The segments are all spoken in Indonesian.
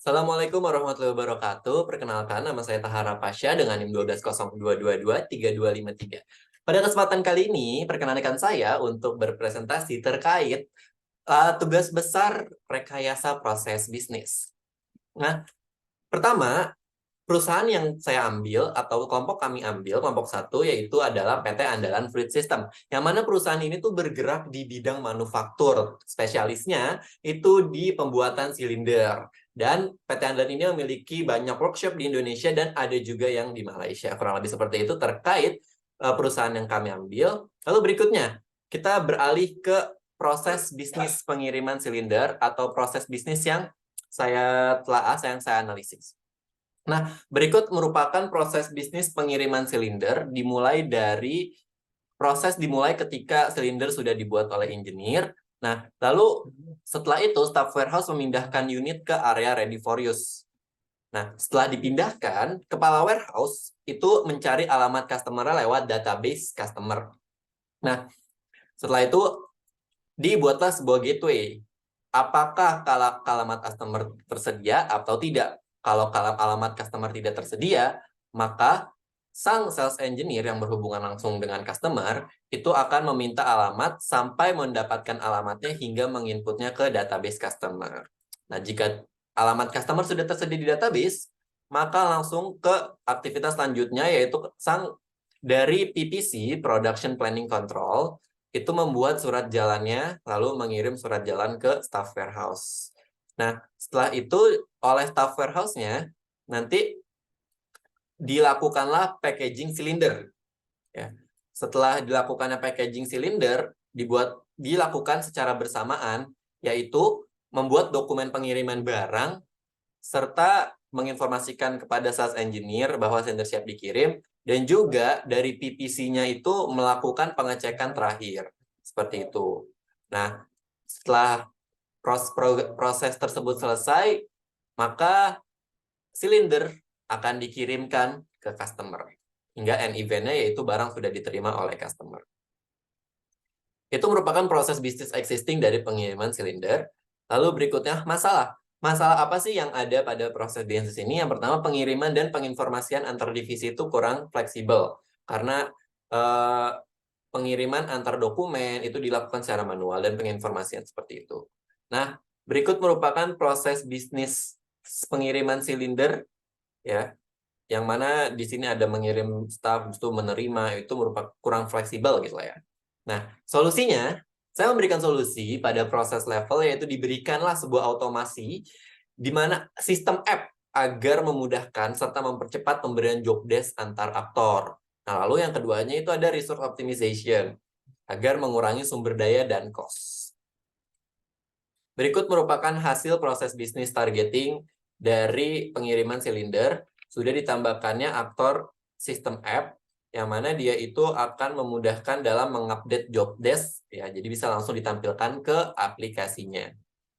Assalamualaikum warahmatullahi wabarakatuh. Perkenalkan, nama saya Tahara Pasha dengan NIM 1202223253. Pada kesempatan kali ini, perkenalkan saya untuk berpresentasi terkait tugas besar rekayasa proses bisnis. Nah, pertama, perusahaan yang saya ambil atau kelompok kami ambil, kelompok satu, yaitu adalah PT Andalan Fluid System. Yang mana perusahaan ini tuh bergerak di bidang manufaktur. Spesialisnya itu di pembuatan silinder. Dan PT Andalan ini memiliki banyak workshop di Indonesia dan ada juga yang di Malaysia. Kurang lebih seperti itu terkait perusahaan yang kami ambil. Lalu berikutnya, kita beralih ke proses bisnis pengiriman silinder atau proses bisnis yang saya telah yang saya analisis. Nah, berikut merupakan proses bisnis pengiriman silinder dimulai ketika silinder sudah dibuat oleh engineer. Nah, lalu setelah itu staff warehouse memindahkan unit ke area ready for use. Nah, setelah dipindahkan, kepala warehouse itu mencari alamat customer lewat database customer. Nah, setelah itu dibuatlah sebuah gateway. Apakah alamat customer tersedia atau tidak? Kalau alamat customer tidak tersedia, maka sang sales engineer yang berhubungan langsung dengan customer itu akan meminta alamat sampai mendapatkan alamatnya hingga menginputnya ke database customer. Nah, jika alamat customer sudah tersedia di database, maka langsung ke aktivitas selanjutnya yaitu dari PPC, Production Planning Control, itu membuat surat jalannya, lalu mengirim surat jalan ke staff warehouse. Nah, setelah itu oleh staff warehouse-nya, nanti dilakukanlah packaging silinder. Ya. Setelah dilakukannya packaging silinder, dilakukan secara bersamaan, yaitu membuat dokumen pengiriman barang, serta menginformasikan kepada sales engineer bahwa silinder siap dikirim, dan juga dari PPC-nya itu melakukan pengecekan terakhir. Seperti itu. Nah, setelah proses tersebut selesai, maka silinder akan dikirimkan ke customer. Hingga end event-nya yaitu barang sudah diterima oleh customer. Itu merupakan proses bisnis existing dari pengiriman silinder. Lalu berikutnya, masalah. Masalah apa sih yang ada pada proses bisnis ini? Yang pertama, pengiriman dan penginformasian antar divisi itu kurang fleksibel. Karena pengiriman antar dokumen itu dilakukan secara manual dan penginformasian seperti itu. Nah, berikut merupakan proses bisnis pengiriman silinder, ya, yang mana di sini ada mengirim staff, itu menerima, itu merupakan kurang fleksibel gitu lah ya. Nah, solusinya, saya memberikan solusi pada proses level, yaitu diberikanlah sebuah otomasi di mana sistem app agar memudahkan serta mempercepat pemberian job desk antar aktor. Nah, lalu yang keduanya itu ada resource optimization, agar mengurangi sumber daya dan cost. Berikut merupakan hasil proses bisnis targeting dari pengiriman silinder, sudah ditambahkannya aktor sistem app, yang mana dia itu akan memudahkan dalam mengupdate job desk, ya, jadi bisa langsung ditampilkan ke aplikasinya.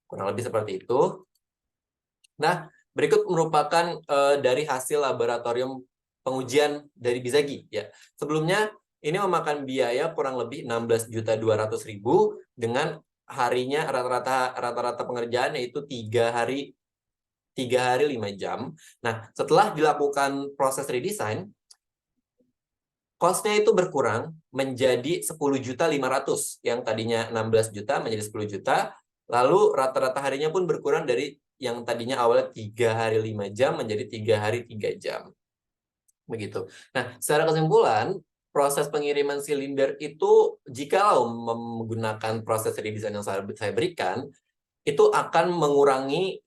Kurang lebih seperti itu. Nah, berikut merupakan dari hasil laboratorium pengujian dari Bizagi, ya. Sebelumnya ini memakan biaya kurang lebih 16.200.000 dengan harinya rata-rata pengerjaan yaitu 3 hari 5 jam. Nah, setelah dilakukan proses redesign, cost-nya itu berkurang menjadi 10.500.000, yang tadinya 16 juta menjadi 10 juta. Lalu rata-rata harinya pun berkurang dari yang tadinya awalnya 3 hari 5 jam menjadi 3 hari 3 jam. Begitu. Nah, secara kesimpulan, proses pengiriman silinder itu jikalau menggunakan proses redesign yang saya berikan, itu akan mengurangi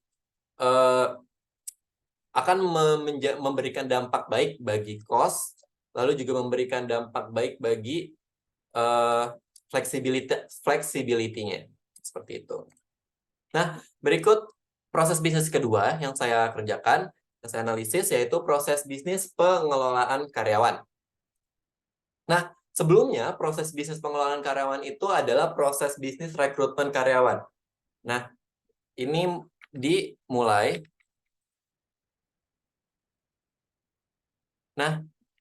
akan memberikan dampak baik bagi cost, lalu juga memberikan dampak baik bagi fleksibilitinya. Seperti itu. Nah, berikut proses bisnis kedua yang saya kerjakan, yang saya analisis, yaitu proses bisnis pengelolaan karyawan. Nah, sebelumnya proses bisnis pengelolaan karyawan itu adalah proses bisnis rekrutmen karyawan. Nah, ini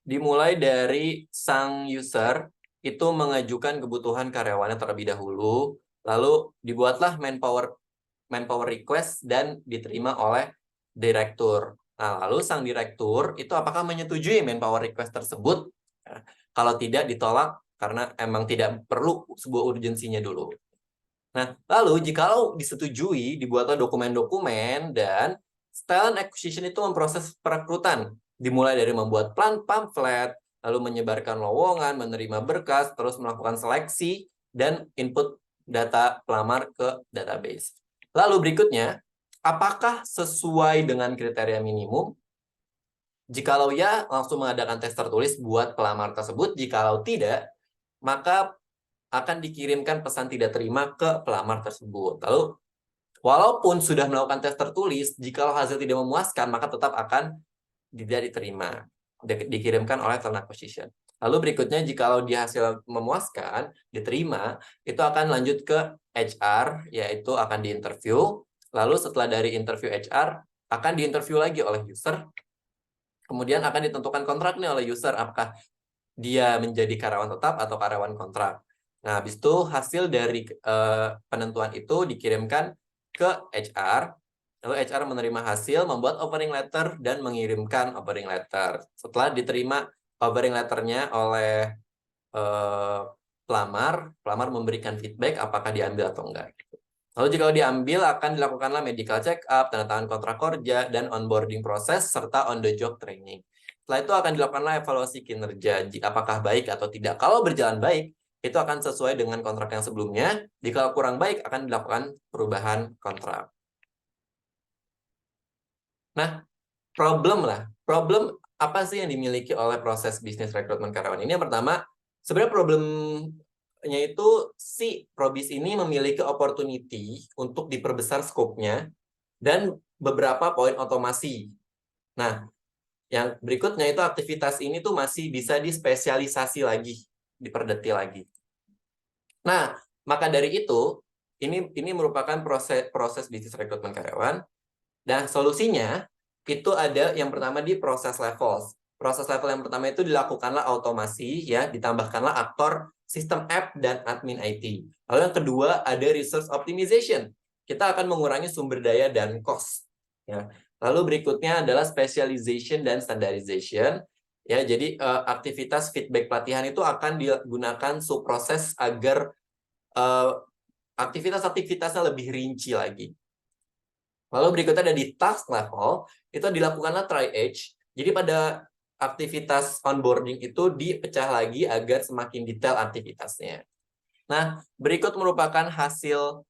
dimulai dari sang user itu mengajukan kebutuhan karyawannya terlebih dahulu, lalu dibuatlah manpower request dan diterima oleh direktur. Nah, lalu sang direktur itu apakah menyetujui manpower request tersebut? Ya, kalau tidak, ditolak karena emang tidak perlu sebuah urgensinya dulu. Nah, lalu jikalau disetujui, dibuatlah dokumen-dokumen dan talent acquisition itu memproses perekrutan. Dimulai dari membuat plan pamflet, lalu menyebarkan lowongan, menerima berkas, terus melakukan seleksi, dan input data pelamar ke database. Lalu berikutnya, apakah sesuai dengan kriteria minimum? Jikalau ya, langsung mengadakan tes tertulis buat pelamar tersebut. Jikalau tidak, maka akan dikirimkan pesan tidak terima ke pelamar tersebut. Lalu, walaupun sudah melakukan tes tertulis, jikalau hasil tidak memuaskan, maka tetap akan tidak diterima, dikirimkan oleh talent acquisition. Lalu berikutnya, jikalau dia hasil memuaskan, diterima, itu akan lanjut ke HR, yaitu akan diinterview. Lalu setelah dari interview HR, akan diinterview lagi oleh user. Kemudian akan ditentukan kontraknya oleh user, apakah dia menjadi karyawan tetap atau karyawan kontrak. Nah, habis itu hasil dari penentuan itu dikirimkan ke HR, lalu HR menerima hasil, membuat offering letter, dan mengirimkan offering letter. Setelah diterima offering letternya oleh pelamar memberikan feedback apakah diambil atau enggak. Lalu jika diambil, akan dilakukanlah medical check-up, tanda tangan kontrak kerja, dan onboarding proses, serta on-the-job training. Setelah itu akan dilakukanlah evaluasi kinerja, apakah baik atau tidak. Kalau berjalan baik, itu akan sesuai dengan kontrak yang sebelumnya. Jika kurang baik, akan dilakukan perubahan kontrak. Nah, problem apa sih yang dimiliki oleh proses bisnis rekrutmen karyawan ini? Yang pertama, sebenarnya problemnya itu si Probis ini memiliki opportunity untuk diperbesar skopnya dan beberapa poin otomasi. Nah, yang berikutnya itu aktivitas ini tuh masih bisa dispesialisasi lagi, diperdetil lagi. Nah, maka dari itu, ini merupakan proses bisnis rekrutmen karyawan, dan solusinya itu ada yang pertama di proses level. Proses level yang pertama itu dilakukanlah otomasi, ya, ditambahkanlah aktor sistem app dan admin IT. Lalu yang kedua ada resource optimization. Kita akan mengurangi sumber daya dan cost. Ya. Lalu berikutnya adalah specialization dan standardization. Ya, jadi aktivitas feedback pelatihan itu akan digunakan subproses agar aktivitas-aktivitasnya lebih rinci lagi. Lalu berikutnya ada di task level, itu dilakukanlah tri-age. Jadi pada aktivitas onboarding itu dipecah lagi agar semakin detail aktivitasnya. Nah, berikut merupakan hasil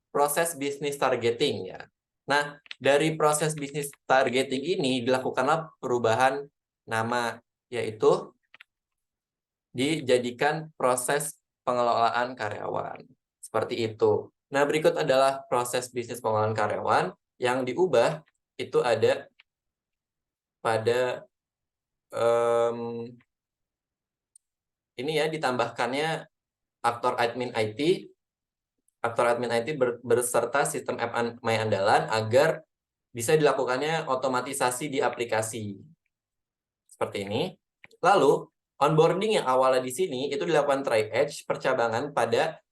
proses bisnis targeting, ya. Nah, dari proses bisnis targeting ini dilakukanlah perubahan nama, yaitu dijadikan proses pengelolaan karyawan. Seperti itu. Nah, berikut adalah proses bisnis pengelolaan karyawan yang diubah itu ada pada ini ya, ditambahkannya aktor admin IT berserta sistem app My Andalan agar bisa dilakukannya otomatisasi di aplikasi. Seperti ini. Lalu, onboarding yang awalnya di sini itu dilakukan tri-age, percabangan pada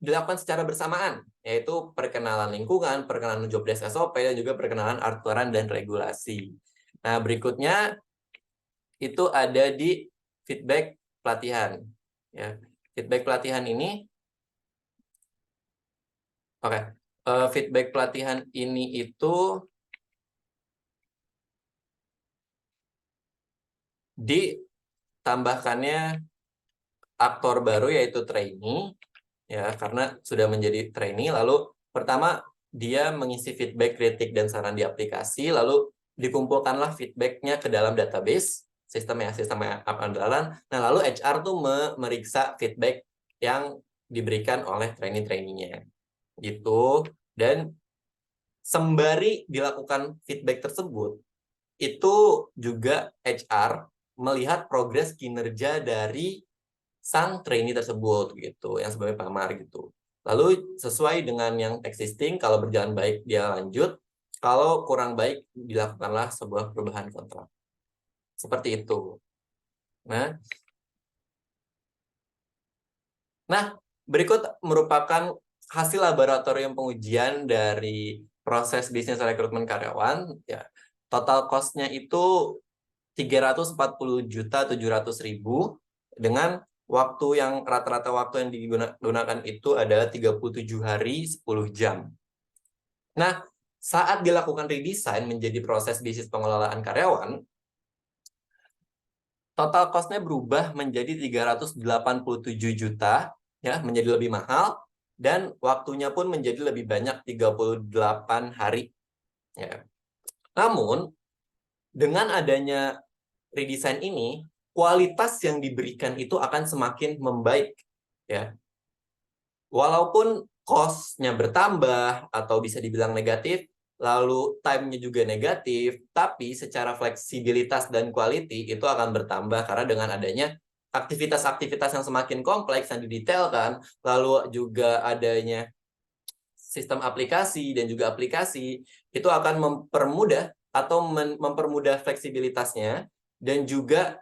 dilakukan secara bersamaan, yaitu perkenalan lingkungan, perkenalan job desk SOP, dan juga perkenalan aturan dan regulasi. Nah, berikutnya itu ada di feedback pelatihan. Ya. Feedback pelatihan ini, feedback pelatihan ini itu ditambahkannya aktor baru, yaitu trainee, ya, karena sudah menjadi trainee. Lalu pertama dia mengisi feedback, kritik, dan saran di aplikasi, lalu dikumpulkanlah feedbacknya ke dalam database sistem andalan. Nah, lalu HR tuh memeriksa feedback yang diberikan oleh trainee-trainee-nya gitu. Dan sembari dilakukan feedback tersebut, itu juga HR melihat progres kinerja dari sang trainee tersebut gitu, yang sebagai pelamar gitu. Lalu sesuai dengan yang existing, kalau berjalan baik dia lanjut, kalau kurang baik dilakukanlah sebuah perubahan kontrak. Seperti itu. Nah, berikut merupakan hasil laboratorium pengujian dari proses bisnis rekrutmen karyawan, ya total cost-nya itu 340.700.000 dengan waktu yang rata-rata waktu yang digunakan itu adalah 37 hari 10 jam. Nah, saat dilakukan redesign menjadi proses bisnis pengelolaan karyawan, total cost-nya berubah menjadi 387 juta, ya, menjadi lebih mahal, dan waktunya pun menjadi lebih banyak, 38 hari. Ya. Namun, dengan adanya redesign ini, kualitas yang diberikan itu akan semakin membaik. Ya. Walaupun cost-nya bertambah, atau bisa dibilang negatif, lalu time-nya juga negatif, tapi secara fleksibilitas dan quality itu akan bertambah karena dengan adanya aktivitas-aktivitas yang semakin kompleks yang didetailkan, lalu juga adanya sistem aplikasi dan juga aplikasi, itu akan mempermudah atau mempermudah fleksibilitasnya dan juga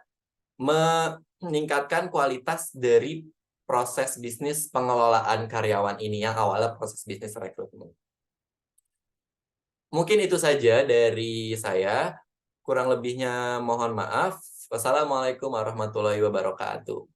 meningkatkan kualitas dari proses bisnis pengelolaan karyawan ini yang awalnya proses bisnis rekrutmen. Mungkin itu saja dari saya. Kurang lebihnya mohon maaf. Wassalamualaikum warahmatullahi wabarakatuh.